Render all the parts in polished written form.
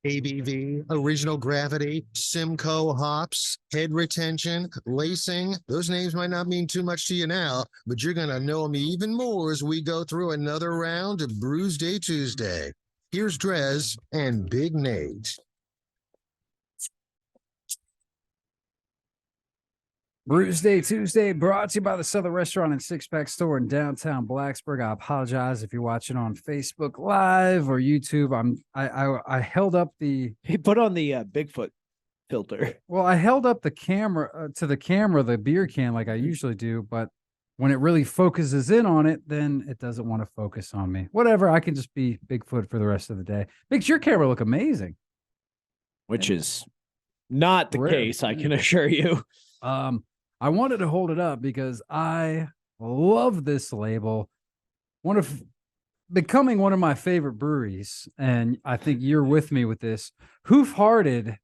ABV, original gravity, Simcoe hops, head retention, lacing. Those names might not mean too much to you now, but you're going to know them even more as we go through another round of Brewsday Tuesday. Here's DreZ and Big Nate. Brewsday Tuesday brought to you by the Southern Restaurant and Six Pack Store in downtown Blacksburg. I apologize if you're watching on Facebook Live or YouTube. I held up the He put on the Bigfoot filter. Well, I held up the camera to the camera, the beer can, like I usually do, but when it really focuses in on it, then it doesn't want to focus on me. Whatever, I can just be Bigfoot for the rest of the day. Makes your camera look amazing. Which is not the case, I can assure you. I wanted to hold it up because I love this label. Becoming one of my favorite breweries, and I think you're with me with this. Hoof Hearted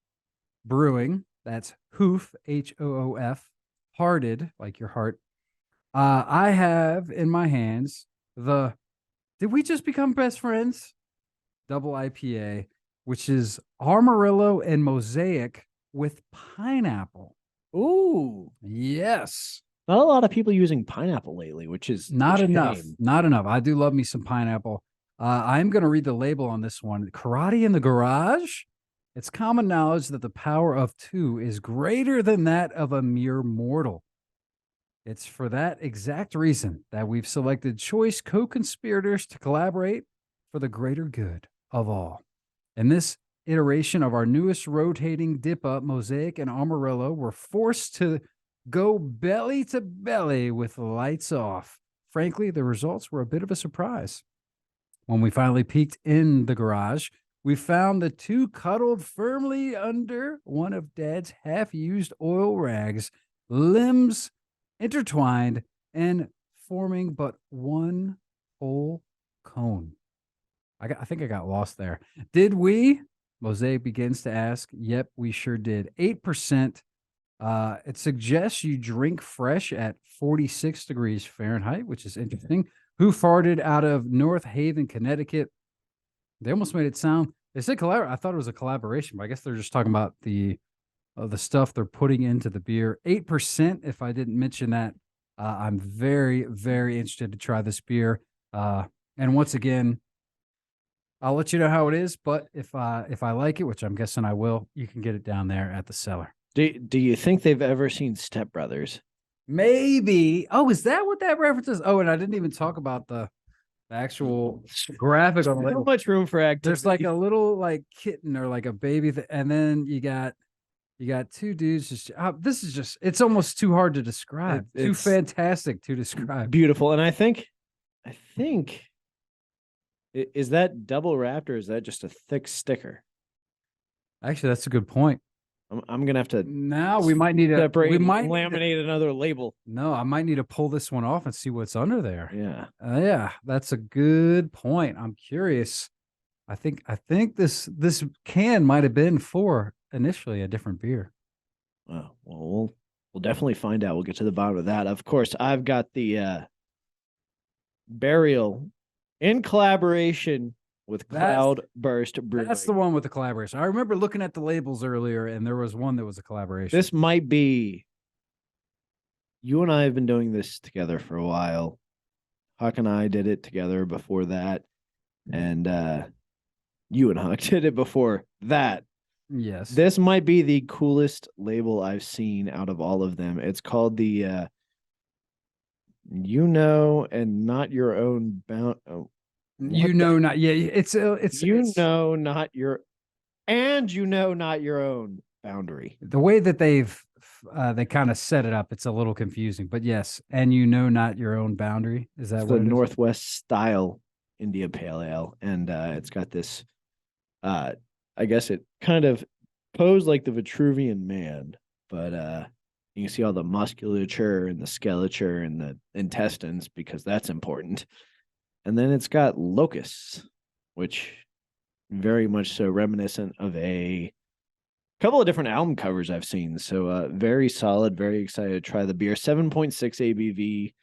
Brewing. That's Hoof, H-O-O-F, Hearted, like your heart. I have in my hands did we just become best friends? Double IPA, which is Amarillo and Mosaic with pineapple. Ooh. Yes. Not a lot of people using pineapple lately, which is not enough. Not enough. I do love me some pineapple. I'm going to read the label on this one. Karate in the Garage. It's common knowledge that the power of two is greater than that of a mere mortal. It's for that exact reason that we've selected choice co-conspirators to collaborate for the greater good of all. In this iteration of our newest rotating DIPA, Mosaic and Amarillo were forced to go belly to belly with lights off. Frankly, the results were a bit of a surprise. When we finally peeked in the garage, we found the two cuddled firmly under one of Dad's half-used oil rags, limbs intertwined and forming but one whole cone. I think I got lost there. Did we? Mosaic begins to ask. Yep, we sure did. 8%. It suggests you drink fresh at 46 degrees Fahrenheit, which is interesting. Hoof Hearted out of North Haven, Connecticut. They almost made it sound. They said I thought it was a collaboration, but I guess they're just talking about the stuff they're putting into the beer. 8%. If I didn't mention that, I'm very, very interested to try this beer. And once again, I'll let you know how it is, but if I like it, which I'm guessing I will, you can get it down there at the cellar. Do you think they've ever seen Step Brothers? Maybe. Oh, is that what that reference is? Oh, and I didn't even talk about the actual graphic on the label. So much room for activity. There's like a little like kitten or like a baby, and then you got two dudes. This is just, it's almost too hard to describe. Too fantastic to describe. Beautiful, and I think. Is that double wrapped or is that just a thick sticker? Actually, that's a good point. I'm gonna have to. Now we might need to separate. We might laminate another label. No, I might need to pull this one off and see what's under there. Yeah, yeah, that's a good point. I'm curious. I think this can might have been for initially a different beer. Well, we'll definitely find out. We'll get to the bottom of that. Of course, I've got the Burial in collaboration with Cloudburst Brewing. That's the one with the collaboration. I remember looking at the labels earlier, and there was one that was a collaboration. This might be. You and I have been doing this together for a while. Huck and I did it together before that, and you and Huck did it before that. Yes. This might be the coolest label I've seen out of all of them. It's called the and not your own bound. Oh, not. Yeah, it's not your, and not your own boundary. The way that they kind of set it up, it's a little confusing. But yes, and not your own boundary. Is that what the Northwest style India Pale Ale, and it's got this. I guess it kind of posed like the Vitruvian Man, but you can see all the musculature and the skeleture and the intestines because that's important. And then it's got locusts, which very much so reminiscent of a couple of different album covers I've seen. So very solid, very excited to try the beer. 7.6 ABV.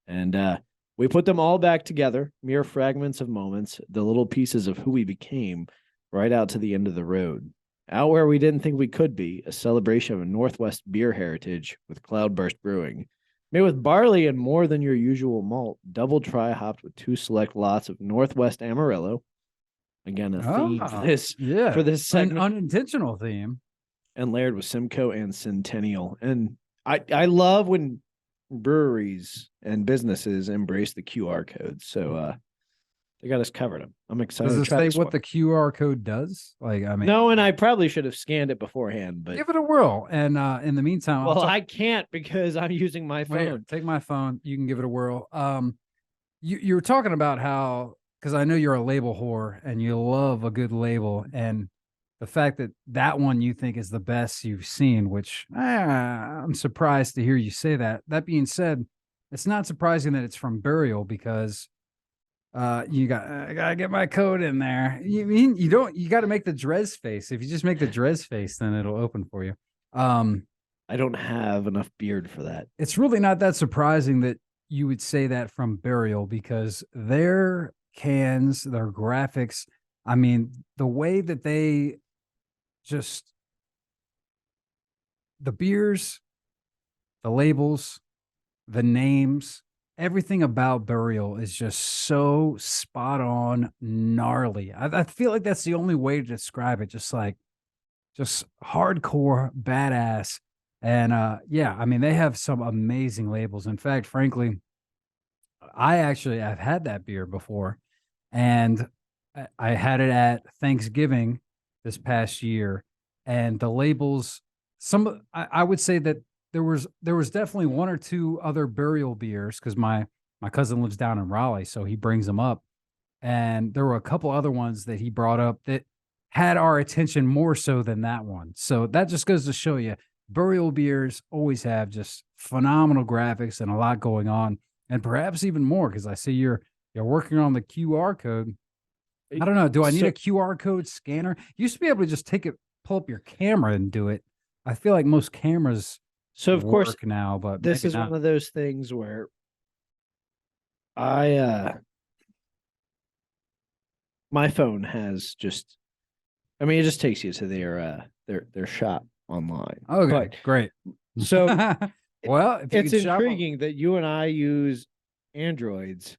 And we put them all back together, mere fragments of moments, the little pieces of who we became right out to the end of the road. Out where we didn't think we could be, a celebration of Northwest beer heritage with Cloudburst Brewing. Made with barley and more than your usual malt, double try hopped with 2 select lots of Northwest Amarillo. Again, a theme for this segment. An unintentional theme. And layered with Simcoe and Centennial. And I love when breweries and businesses embrace the QR code. So they got us covered. I'm excited. Does it say what the QR code does? Like, I mean, no, and I probably should have scanned it beforehand, but give it a whirl. And in the meantime, well, I can't because I'm using my phone. Here, take my phone. You can give it a whirl. You were talking about how, because I know you're a label whore and you love a good label, and the fact that that one you think is the best you've seen, which I'm surprised to hear you say that. That being said, it's not surprising that it's from Burial because I gotta get my code in there. You got to make the DreZ face. If you just make the DreZ face, then it'll open for you. I don't have enough beard for that. It's really not that surprising that you would say that from Burial because their cans, their graphics, I mean, the way that they just, the beers, the labels, the names, everything about Burial is just so spot on gnarly. I feel like that's the only way to describe it. Just hardcore badass. And I mean, they have some amazing labels. In fact, frankly, I've had that beer before, and I had it at Thanksgiving this past year, and the labels, I would say that there was definitely one or two other Burial beers because my cousin lives down in Raleigh, so he brings them up, and there were a couple other ones that he brought up that had our attention more so than that one. So that just goes to show you, Burial beers always have just phenomenal graphics and a lot going on, and perhaps even more because I see you're working on the QR code. I don't know. Do I need a QR code scanner? You used to be able to just pull up your camera and do it. I feel like most cameras of course now, but this is one of those things where my phone has just, I mean, it just takes you to their shop online. Okay, great. So well, it's intriguing that you and I use Androids,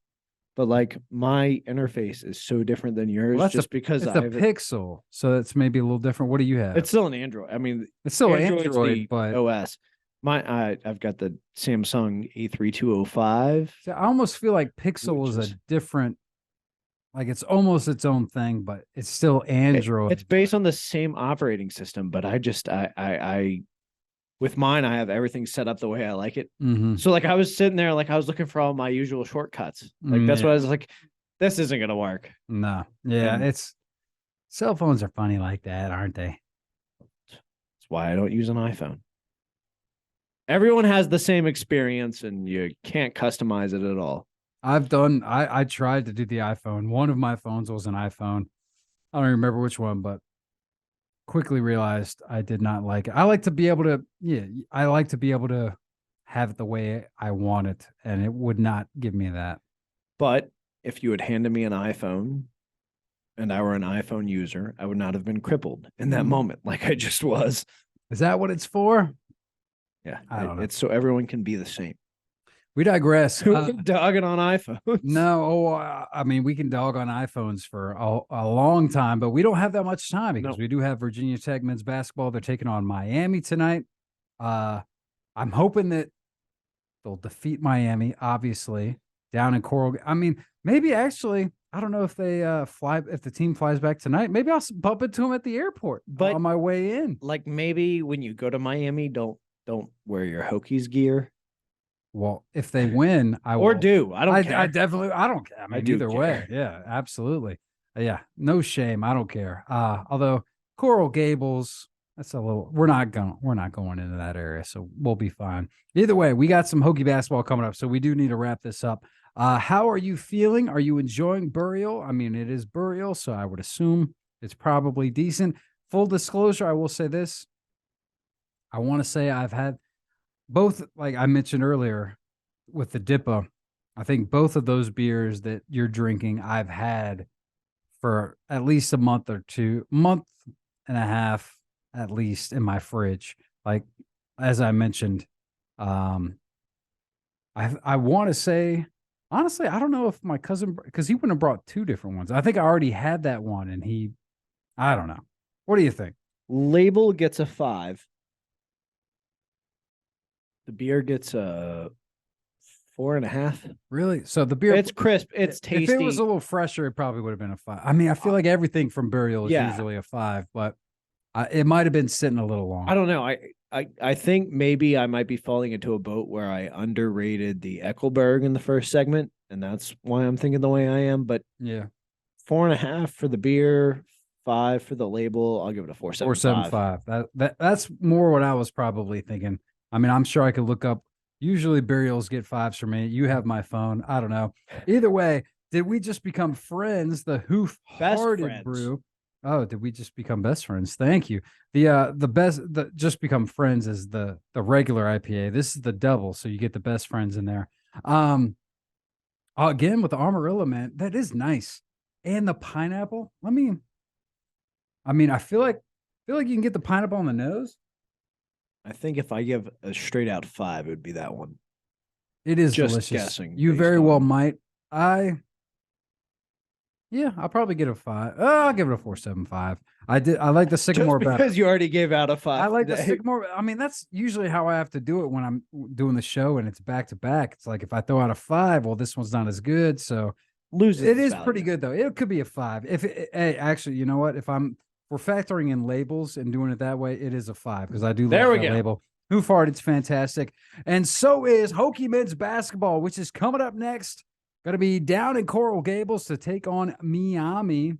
but like my interface is so different than yours. Well, just because it's a Pixel, so it's maybe a little different. What do you have? It's still an Android. I mean, it's still Android, but OS. I've got the Samsung A3205. I almost feel like Pixel is a different, like it's almost its own thing, but it's still Android. It's based on the same operating system, but I with mine, I have everything set up the way I like it. Mm-hmm. So like I was sitting there, like I was looking for all my usual shortcuts. Like that's what I was like, this isn't going to work. No. Yeah. It's cell phones are funny like that, aren't they? That's why I don't use an iPhone. Everyone has the same experience and you can't customize it at all. I tried to do the iPhone. One of my phones was an iPhone. I don't remember which one, but quickly realized I did not like it. I like to be able to have it the way I want it, and it would not give me that. But if you had handed me an iPhone and I were an iPhone user, I would not have been crippled in that moment like I just was. Is that what it's for? Yeah, it's so everyone can be the same. We digress. Dogging on iPhones. No, I mean, we can dog on iPhones for a long time, but we don't have that much time because we do have Virginia Tech men's basketball. They're taking on Miami tonight. I'm hoping that they'll defeat Miami, obviously, down in Coral. I mean, maybe actually, I don't know if they if the team flies back tonight. Maybe I'll bump into them at the airport on my way in. Like maybe when you go to Miami, don't wear your Hokies gear. Well, if they win, I will. Or do. I don't care. I definitely, I don't care. I mean, either way. Yeah, absolutely. Yeah, no shame. I don't care. Although Coral Gables, that's a little, we're not going into that area, so we'll be fine. Either way, we got some Hokie basketball coming up, so we do need to wrap this up. How are you feeling? Are you enjoying Burial? I mean, it is Burial, so I would assume it's probably decent. Full disclosure, I will say this. I want to say I've had both, like I mentioned earlier with the DIPA, I think both of those beers that you're drinking, I've had for at least a month or two, month and a half at least in my fridge. Like as I mentioned, I want to say honestly, I don't know if my cousin, because he wouldn't have brought two different ones. I think I already had that one, and I don't know. What do you think? Label gets a 5. The beer gets a 4.5. Really? So the beer, It's crisp. It's tasty. If it was a little fresher, it probably would have been a 5. I mean, I feel like everything from Burial is Yeah. usually a 5, but it might have been sitting a little long. I don't know. I think maybe I might be falling into a boat where I underrated the Eckelberg in the first segment, and that's why I'm thinking the way I am. But Yeah. 4.5 for the beer, 5 for the label. I'll give it a 4.75. 4.75. That's more what I was probably thinking. I mean, I'm sure I could look up. Usually Burials get 5s for me. You have my phone. I don't know. Either way, did we just become friends? The Hoof Hearted Brew. Oh, did we just become best friends? Thank you. The just become friends is the regular IPA. This is the double, so you get the best friends in there. Again with the Amarillo, man, that is nice. And the pineapple. I feel like you can get the pineapple on the nose. I think if I give a straight out 5, it would be that one. It is Just delicious. guessing You based very well on- might. Yeah, I'll probably get a 5. I'll give it a 4.75. I like the Sycamore Just better. because you already gave out a 5. I like the today. Sycamore. I mean, that's usually how I have to do it when I'm doing the show and it's back to back. It's like if I throw out a 5, well, this one's not as good. So Loses it its is pretty value. good though. It could be a 5. Hey, actually, you know what? If we're factoring in labels and doing it that way, it is a 5 because I do There love we that go. label. Hoof Hearted, it's fantastic. And so is Hokie men's basketball, which is coming up next. Going to be down in Coral Gables to take on Miami.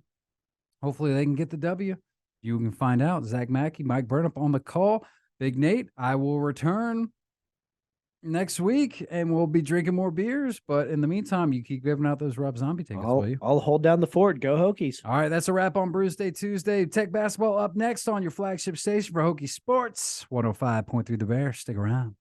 Hopefully they can get the W. You can find out. Zach Mackey, Mike Burnup on the call. Big Nate, I will return next week and we'll be drinking more beers. But in the meantime, you keep giving out those Rob Zombie tickets, will you? I'll hold down the fort. Go Hokies. All right, that's a wrap on Brewsday Tuesday. Tech basketball up next on your flagship station for Hokie Sports. 105.3 The Bear. Stick around.